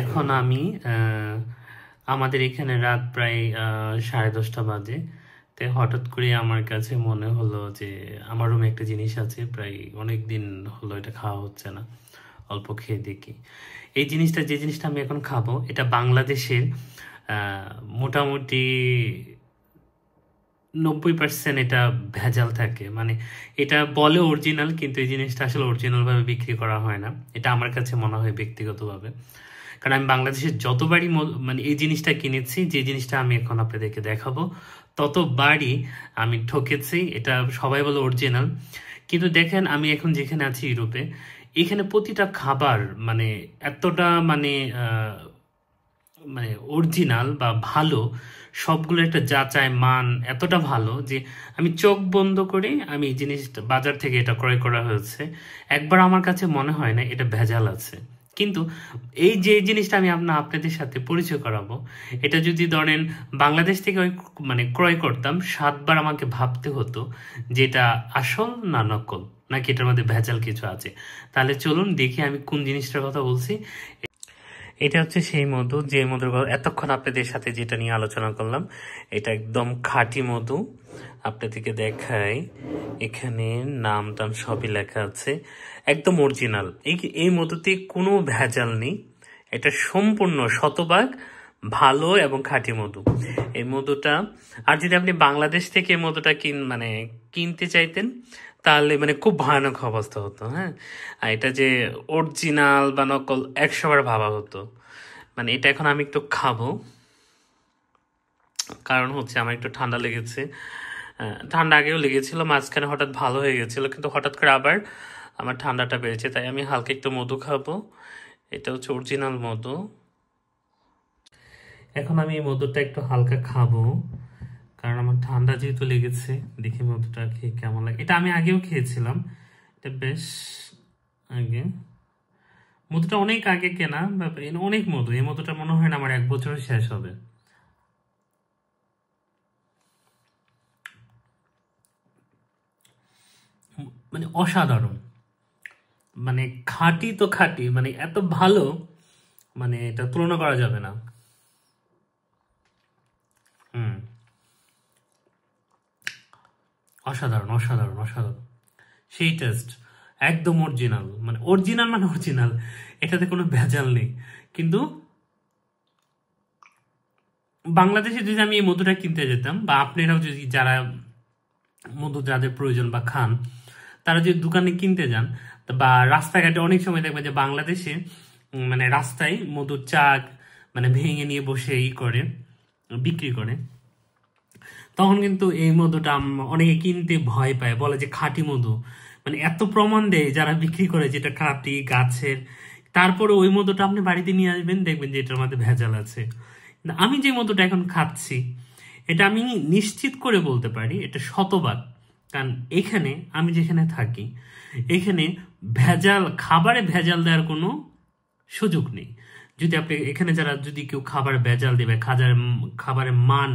এখন আমি আমাদের এখানে রাত প্রায় 10:30 বাজে। তাই হঠাৎ করে আমার কাছে মনে হলো যে আমার রুমে একটা জিনিস আছে, প্রায় অনেক দিন হলো এটা খাওয়া হচ্ছে না, অল্প খেয়ে দেখি। এই জিনিসটা, যে জিনিসটা আমি এখন খাবো, এটা বাংলাদেশের মোটামুটি 90% এটা ভেজাল থাকে। মানে এটা বলে অরিজিনাল, কিন্তু এই জিনিসটা আসলে অরিজিনাল ভাবে বিক্রি করা হয় না, এটা আমার কাছে মনে হয় ব্যক্তিগতভাবে। কারণ আমি বাংলাদেশের যতবারই মানে এই জিনিসটা কিনেছি, যে জিনিসটা আমি এখন আপনাদেরকে দেখাবো, ততবারই আমি ঠকেছি। এটা সবাই বলে অরিজিনাল, কিন্তু দেখেন আমি এখন যেখানে আছি ইউরোপে, এখানে প্রতিটা খাবার মানে এতটা মানে মানে অরিজিনাল বা ভালো, সবগুলো একটা যাচাই মান এতটা ভালো যে আমি চোখ বন্ধ করে আমি এই জিনিসটা বাজার থেকে এটা ক্রয় করা হয়েছে, একবার আমার কাছে মনে হয় না এটা ভেজাল আছে। কিন্তু এই যে জিনিসটা আমি আপনাদের সাথে পরিচয় করাবো, এটা যদি ধরেন বাংলাদেশ থেকে মানে ক্রয় করতাম, 7বার আমাকে ভাবতে হতো যে এটা আসল না নকল, নাকি এটার মধ্যে ভেজাল কিছু আছে। তাহলে চলুন দেখি আমি কোন জিনিসটার কথা বলছি। এটা হচ্ছে সেই মধু, যে মধুর এতক্ষণ আপনাদের সাথে যেটা নিয়ে আলোচনা করলাম, এটা একদম খাঁটি মধু। আপনাদেরকে দেখাই, এখানে নাম টাম সবই লেখা আছে, একদম অরিজিনাল। এই মধুতে কোনো ভেজাল নেই, এটা সম্পূর্ণ শতভাগ ভালো এবং খাঁটি মধু এই মধুটা। আর যদি আপনি বাংলাদেশ থেকে এই মধুটা মানে কিনতে চাইতেন, তাহলে মানে খুব ভয়ানক অবস্থা হতো। হ্যাঁ, আর এটা যে অরিজিনাল বা নকল 100বার ভাবা হতো। মানে এটা এখন আমি একটু খাবো, কারণ হচ্ছে আমার একটু ঠান্ডা লেগেছে। ঠান্ডা আগেও লেগেছিল, মাঝখানে হঠাৎ ভালো হয়ে গেছিল, কিন্তু হঠাৎ করে আবার আমার ঠান্ডাটা বেড়েছে, তাই আমি হালকা একটু মধু খাবো। এটা হচ্ছে অরিজিনাল মধু। এখন আমি এই মধুটা একটু হালকা খাবো, কারণ আমার ঠান্ডা যেহেতু লেগেছে। দেখি মধুটা খেয়ে কেমন লাগে। এটা আমি আগেও খেয়েছিলাম, এটা বেশ আগে, মধুটা অনেক আগে কেনা, অনেক মধু। এই মধুটা মনে হয় না আমার 1 বছরে শেষ হবে। মানে অসাধারণ, মানে খাঁটি তো খাঁটি, মানে এত ভালো, মানে এটা তুলনা করা যাবে না। অসাধারণ অসাধারণ অসাধারণ, সেই টেস্ট, একদম অরিজিনাল। মানে অরিজিনাল মানে অরিজিনাল, এটাতে কোনো ভেজাল নেই। কিন্তু বাংলাদেশে যদি আমি এই মধুটা কিনতে যেতাম, বা আপনারাও যদি যারা মধু যাদের প্রয়োজন বা খান, তারা যদি দোকানে কিনতে যান বা রাস্তাঘাটে, অনেক সময় দেখবেন যে বাংলাদেশে মানে রাস্তায় মধুর চাক মানে ভেঙে নিয়ে বসে করে বিক্রি করে, তখন কিন্তু এই মধুটা অনেকে কিনতে ভয় পায়, বলে যে খাঁটি মধু। মানে এত প্রমাণ দেয় যারা বিক্রি করে যেটা খাঁটি গাছের, তারপরে ওই মধুটা আপনি বাড়িতে নিয়ে আসবেন, দেখবেন যে এটার মধ্যে ভেজাল আছে। আমি যে মধুটা এখন খাচ্ছি, এটা আমি নিশ্চিত করে বলতে পারি এটা শতভাগ। কারণ এখানে আমি যেখানে থাকি, এখানে ভেজাল খাবারে ভেজাল দেওয়ার কোনো সুযোগ নেই। যদি আপনি এখানে যারা যদি কেউ খাবার ভেজাল দেবে, খাবারের মান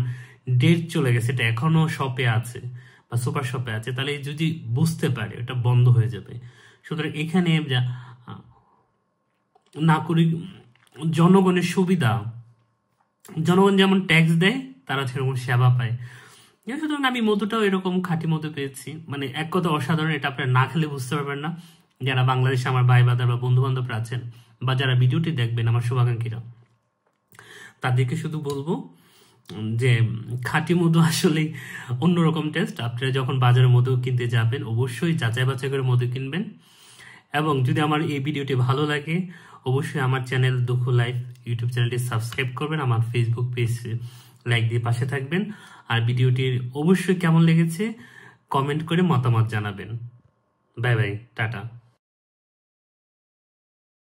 ডেট চলে গেছে, এটা এখনো শপে আছে বা সুপার শপে আছে, তাহলে যদি বুঝতে পারে এটা বন্ধ হয়ে যাবে। সুতরাং এখানে নাগরিক জনগণের সুবিধা, জনগণ যেমন ট্যাক্স দেয়, তারা সেরকম সেবা পায়। সুতরাং আমি মধুটাও এরকম খাঁটি মধু পেয়েছি। মানে এক কথা অসাধারণ, এটা আপনারা না খেলে বুঝতে পারবেন না। যারা বাংলাদেশে আমার ভাই বাদার বা বন্ধু বান্ধবরা আছেন, বা যারা ভিডিওটি দেখবেন, আমার শুভাকাঙ্ক্ষীরা, তাদেরকে শুধু বলবো যে খাঁটি মধু আসলে অন্যরকম টেস্ট। আপনারা যখন বাজারে মধু কিনতে যাবেন, অবশ্যই যাচাই বাছাই করে মধু কিনবেন। এবং যদি আমার এই ভিডিওটি ভালো লাগে, অবশ্যই আমার চ্যানেল দুঃখ লাইফ ইউটিউব চ্যানেলটি সাবস্ক্রাইব করবেন, আমার ফেসবুক পেজ লাইক দিয়ে পাশে থাকবেন। আর ভিডিওটির অবশ্যই কেমন লেগেছে কমেন্ট করে মতামত জানাবেন। Bye bye, tata.